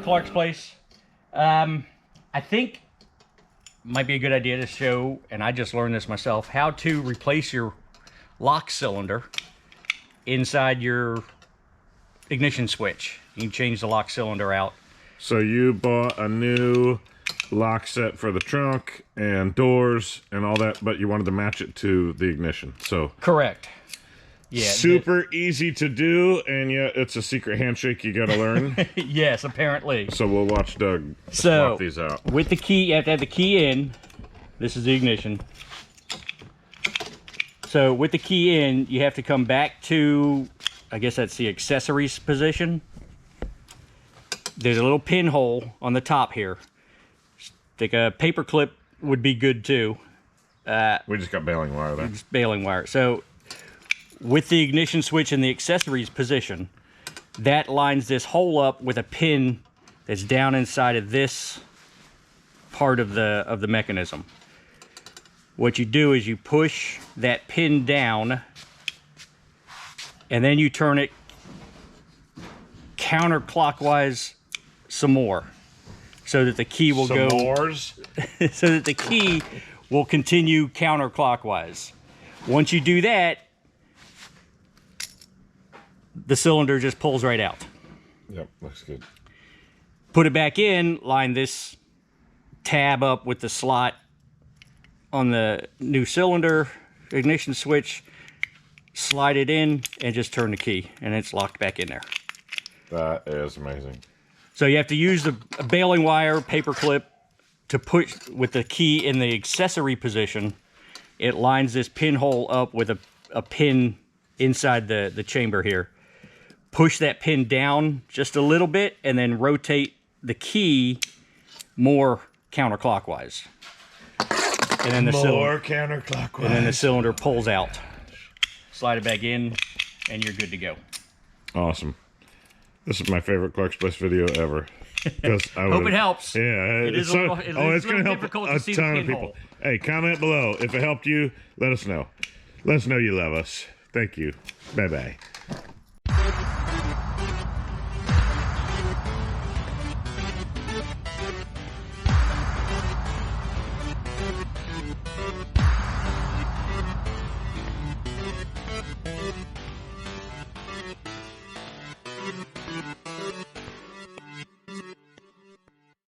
Clark's place. I think might be a good idea to show, and I just learned this myself, how to replace your lock cylinder inside your ignition switch. You can change the lock cylinder out. So you bought a new lock set for the trunk and doors and all that, but you wanted to match it to the ignition. So correct. Yeah. Super easy to do, and yet it's a secret handshake you got to learn. Yes, apparently. So we'll watch Doug swap these out. With the key, you have to have the key in. This is the ignition. So with the key in, you have to come back to, I guess that's the accessories position. There's a little pinhole on the top here. I think a paper clip would be good too. We just got baling wire there. Just baling wire. So with the ignition switch in the accessories position, that lines this hole up with a pin that's down inside of this part of the mechanism. What you do is you push that pin down, and then you turn it counterclockwise some more, so that the key will go. So that the key will continue counterclockwise. Once you do that, the cylinder just pulls right out. Yep, looks good. Put it back in, line this tab up with the slot on the new cylinder, ignition switch, slide it in, and just turn the key, and it's locked back in there. That is amazing. So you have to use a baling wire, paper clip, to push with the key in the accessory position. It lines this pinhole up with a pin inside the chamber here. Push that pin down just a little bit, and then rotate the key more counterclockwise. And then the counterclockwise. And then the cylinder pulls out. Slide it back in, and you're good to go. Awesome. This is my favorite Clark's Place video ever. Hope it helps. Yeah, it's going to help a ton of people. Hey, comment below if it helped you. Let us know. Let us know you love us. Thank you. Bye bye.